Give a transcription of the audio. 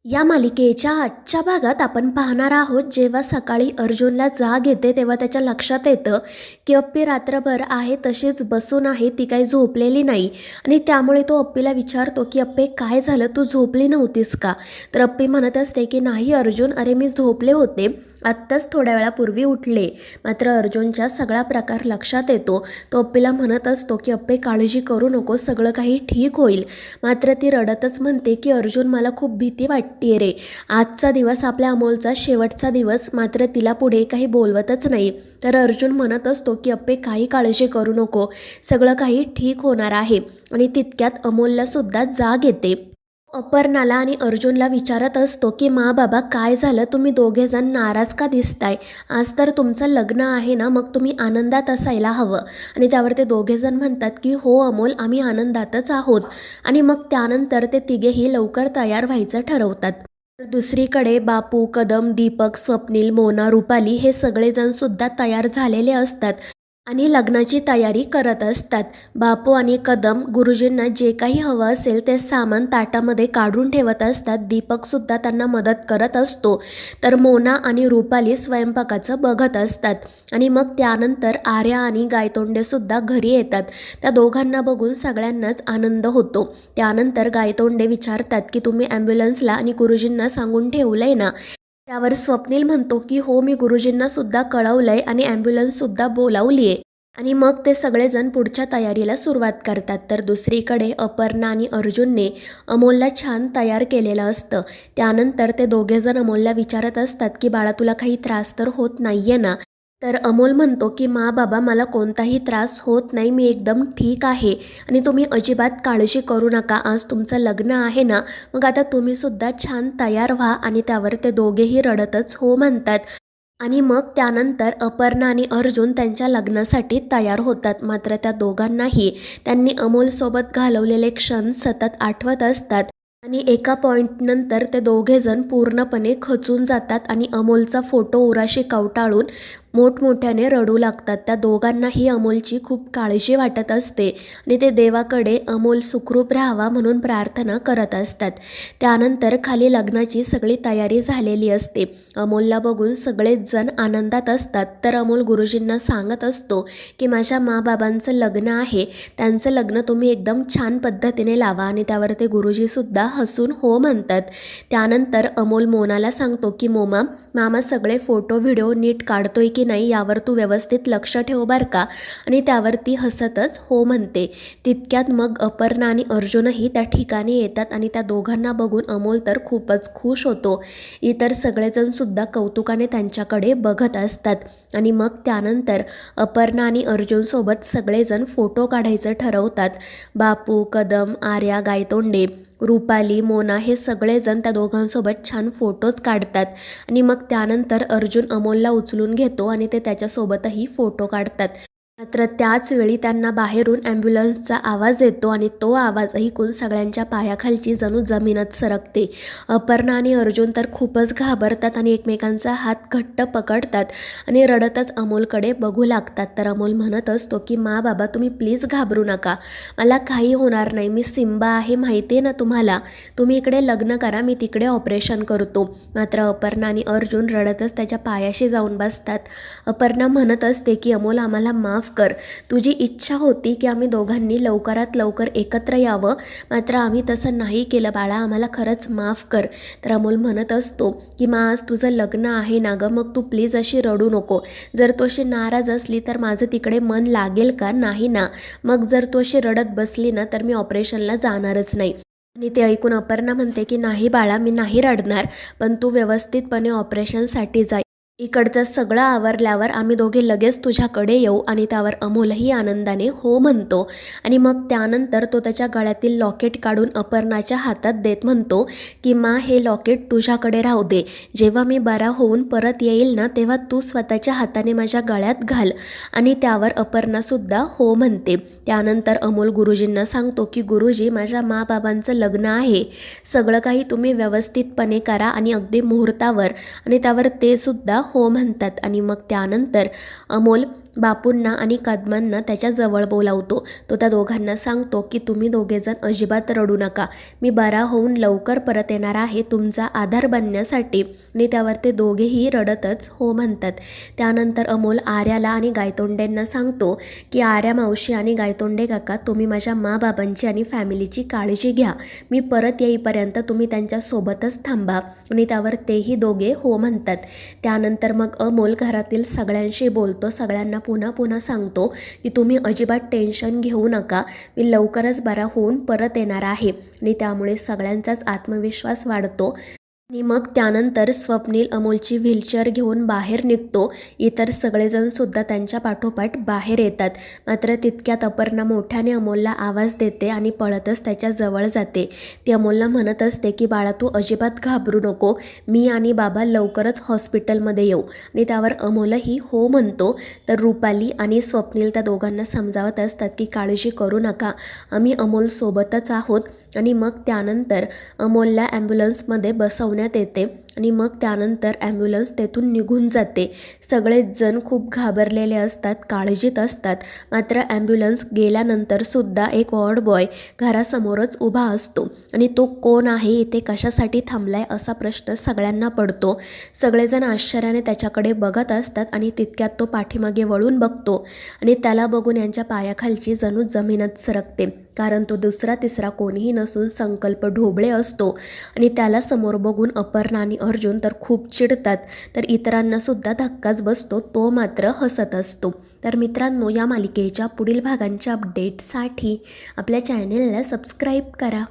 या मालिकेच्या आजच्या भागात आपण पाहणार आहोत, जेव्हा सकाळी अर्जुनला जाग येते तेव्हा त्याच्या लक्षात येतं की अप्पी रात्रभर आहे तशीच बसून आहे, ती काही झोपलेली नाही. आणि त्यामुळे तो अप्पीला विचारतो की अप्पे काय झालं, तू झोपली नव्हतीस का? तर अप्पी म्हणत असते की नाही अर्जुन, अरे मी झोपले होते, आत्ताच थोड्या वेळापूर्वी उठले. मात्र अर्जुनच्या सगळा प्रकार लक्षात येतो. तो अप्पीला म्हणत असतो की अप्पे काळजी करू नको, सगळं काही ठीक होईल. मात्र ती रडतच म्हणते की अर्जुन मला खूप भीती वाटते रे, आजचा दिवस आपल्या अमोलचा शेवटचा दिवस. मात्र तिला पुढे काही बोलवतच नाही. तर अर्जुन म्हणत असतो की अप्पे काही काळजी करू नको, सगळं काही ठीक होणार आहे. आणि तितक्यात अमोलला सुद्धा जाग येते. अपर्णाला आणि अर्जुनला विचारत असतो की मा बाबा काय झालं, तुम्ही दोघेजण नाराज का दिसताय? आज तर तुमचं लग्न आहे ना, मग तुम्ही आनंदात असायला हवं. आणि त्यावर ते दोघेजण म्हणतात की हो अमोल, आम्ही आनंदातच आहोत. आणि मग त्यानंतर ते तिघेही लवकर तयार व्हायचं ठरवतात. तर दुसरीकडे बापू, कदम, दीपक, स्वप्नील, मोना, रुपाली हे सगळेजण सुद्धा तयार झालेले असतात आणि लग्नाची तयारी करत असतात. बापू आणि कदम गुरुजींना जे काही हवं असेल ते सामान ताटामध्ये काढून ठेवत असतात. दीपकसुद्धा त्यांना मदत करत असतो. तर मोना आणि रुपाली स्वयंपाकाचं बघत असतात. आणि मग त्यानंतर आर्या आणि गायतोंडेसुद्धा घरी येतात. त्या दोघांना बघून सगळ्यांनाच आनंद होतो. त्यानंतर गायतोंडे विचारतात की तुम्ही ॲम्ब्युलन्सला आणि गुरुजींना सांगून ठेवलंय ना? त्यावर स्वप्नील म्हणतो की हो, मी गुरुजींना सुद्धा कळवलंय आणि ॲम्ब्युलन्ससुद्धा बोलावली आहे. आणि मग ते सगळेजण पुढच्या तयारीला सुरुवात करतात. तर दुसरीकडे अपर्णा आणि अर्जुनने अमोलला छान तयार केलेलं असतं. त्यानंतर ते दोघेजण अमोलला विचारत असतात की बाळा, तुला काही त्रास तर होत नाहीये ना? तर अमोल म्हणतो की मा बाबा, मला कोणताही त्रास होत नाही, मी एकदम ठीक आहे. आणि तुम्ही अजिबात काळजी करू नका, आज तुमचं लग्न आहे ना, मग आता तुम्ही सुद्धा छान तयार व्हा. आणि त्यावर ते दोघेही रडतच हो म्हणतात. आणि मग त्यानंतर अपर्णा आणि अर्जुन त्यांच्या लग्नासाठी तयार होतात. मात्र त्या दोघांनाही त्यांनी अमोलसोबत घालवलेले क्षण सतत आठवत असतात. आणि एका पॉईंटनंतर ते दोघेजण पूर्णपणे खचून जातात आणि अमोलचा फोटो उराशी कवटाळून मोठमोठ्याने रडू लागतात. त्या दोघांनाही अमोलची खूप काळजी वाटत असते आणि ते देवाकडे अमोल सुखरूप राहावा म्हणून प्रार्थना करत असतात. त्यानंतर खाली लग्नाची सगळी तयारी झालेली असते. अमोलला बघून सगळेच जण आनंदात असतात. तर अमोल गुरुजींना सांगत असतो की माझ्या माबाबांचं लग्न आहे, त्यांचं लग्न तुम्ही एकदम छान पद्धतीने लावा. आणि त्यावर ते गुरुजीसुद्धा हसून हो म्हणतात. त्यानंतर अमोल मोनाला सांगतो की मोमा, मामा सगळे फोटो व्हिडिओ नीट काढतोय की नाही यावर तू व्यवस्थित लक्ष ठेव बर का? आणि त्यावर ती हसतच हो म्हणते. तितक्यात मग अपर्णा आणि अर्जुनही त्या ठिकाणी येतात आणि त्या दोघांना बघून अमोल तर खूपच खुश होतो. इतर सगळेजण सुद्धा कौतुकाने त्यांच्याकडे बघत असतात. आणि मग त्यानंतर अपर्णा आणि अर्जुनसोबत सगळेजण फोटो काढायचं ठरवतात. बापू, कदम, आर्या, गायतोंडे, रुपाली, मोना हे सगळेजण त्या दोघांसोबत छान फोटोज काढतात. आणि मग त्यानंतर अर्जुन अमोलला उचलून घेतो आणि ते त्याच्यासोबतही फोटो काढतात. मात्र त्याच वेळी त्यांना बाहेरून ॲम्ब्युलन्सचा आवाज येतो आणि तो आवाज ऐकून सगळ्यांच्या पायाखालची जणू जमीनच सरकते. अपर्णा आणि अर्जुन तर खूपच घाबरतात आणि एकमेकांचा हात घट्ट पकडतात आणि रडतच अमोलकडे बघू लागतात. तर अमोल म्हणत असतो की मा बाबा, तुम्ही प्लीज घाबरू नका, मला काही होणार नाही, मी सिम्बा आहे माहिती आहे ना तुम्हाला, तुम्ही इकडे लग्न करा, मी तिकडे ऑपरेशन करतो. मात्र अपर्णा आणि अर्जुन रडतच त्याच्या पायाशी जाऊन बसतात. अपर्णा म्हणत असते की अमोल, आम्हाला माफ कर, तुझी इच्छा होती की आम्ही दोघांनी लवकरात लवकर एकत्र यावं, मात्र आम्ही तसं नाही केलं बाळा, आम्हाला खरंच माफ कर. तर अमोल म्हणत असतो की मा, आज तुझं लग्न आहे ना गं, मग तू प्लीज अशी रडू नको. जर तू अशी नाराज असली तर माझं तिकडे मन लागेल का? नाही ना. मग जर तू अशी रडत बसली ना तर मी ऑपरेशनला जाणारच नाही. आणि ते ऐकून अपर्णा म्हणते की नाही बाळा, मी नाही रडणार, पण तू व्यवस्थितपणे ऑपरेशनसाठी जा. इकडचं सगळं आवरल्यावर आम्ही दोघे लगेच तुझ्याकडे येऊ. आणि त्यावर अमोलही आनंदाने हो म्हणतो. आणि मग त्यानंतर तो त्याच्या गळ्यातील लॉकेट काढून अपर्णाच्या हातात देत म्हणतो की मा, हे लॉकेट तुझ्याकडे राहू दे, जेव्हा मी बरा होऊन परत येईल ना तेव्हा तू स्वतःच्या हाताने माझ्या गळ्यात घाल. आणि त्यावर अपर्णासुद्धा हो म्हणते. त्यानंतर अमोल गुरुजींना सांगतो की गुरुजी, माझ्या माबाबांचं लग्न आहे, सगळं काही तुम्ही व्यवस्थितपणे करा आणि अगदी मुहूर्तावर. आणि त्यावर ते सुद्धा हो म्हणतात. आणि मग त्यानंतर अमोल बापूंना आणि कदमांना त्याच्या जवळ बोलावतो. तो त्या दोघांना सांगतो की तुम्ही दोघेजण अजिबात रडू नका, मी बरा होऊन लवकर परत येणार आहे तुमचा आधार बनण्यासाठी. आणि त्यावर ते दोघेही रडतच हो म्हणतात. त्यानंतर अमोल आर्याला आणि गायतोंडेंना सांगतो की आर्या मावशी आणि गायतोंडे काका, तुम्ही माझ्या बाबांची आणि फॅमिलीची काळजी घ्या, मी परत येईपर्यंत तुम्ही त्यांच्यासोबतच थांबा. आणि त्यावर तेही दोघे हो म्हणतात. त्यानंतर मग अमोल घरातील सगळ्यांशी बोलतो, सगळ्यांना पुन्हा पुन्हा सांगतो की तुम्ही अजिबात टेन्शन घेऊ नका, मी लवकरच बरा होऊन परत येणार आहे. आणि त्यामुळे सगळ्यांचाच आत्मविश्वास वाढतो. आणि मग त्यानंतर स्वप्नील अमोलची व्हीलचेअर घेऊन बाहेर निघतो. इतर सगळेजणसुद्धा त्यांच्या पाठोपाठ बाहेर येतात. मात्र तितक्यात अपर्णा मोठ्याने अमोलला आवाज देते आणि पळतच त्याच्या जवळ जाते. ती अमोलला म्हणत असते की बाळा, तू अजिबात घाबरू नको, मी आणि बाबा लवकरच हॉस्पिटलमध्ये येऊ. आणि त्यावर अमोलही हो म्हणतो. तर रुपाली आणि स्वप्नील त्या दोघांना समजावत असतात की काळजी करू नका, आम्ही अमोलसोबतच आहोत. आणि मग त्यानंतर अमोलला ॲम्ब्युलन्समध्ये बसवण्यात येते आणि मग त्यानंतर ॲम्ब्युलन्स तेथून निघून जाते. सगळेच जण खूप घाबरलेले असतात, काळजीत असतात. मात्र ॲम्ब्युलन्स गेल्यानंतरसुद्धा एक वॉर्ड बॉय घरासमोरच उभा असतो आणि तो कोण आहे, इथे कशासाठी थांबलाय असा प्रश्न सगळ्यांना पडतो. सगळेजण आश्चर्याने त्याच्याकडे बघत असतात आणि तितक्यात तो पाठीमागे वळून बघतो आणि त्याला बघून यांच्या पायाखालची जणू जमीनच सरकते. कारण तो दुसरा तिसरा कोणीही नसून संकल्प ढोबळे असतो. आणि त्याला समोर बघून अपर्णा आणि अर्जुन तर खूप चिडतात, तर इतरांनासुद्धा धक्काच बसतो. तो मात्र हसत असतो. तर मित्रांनो, या मालिकेच्या पुढील भागांच्या अपडेटसाठी आपल्या चॅनेलला सबस्क्राईब करा.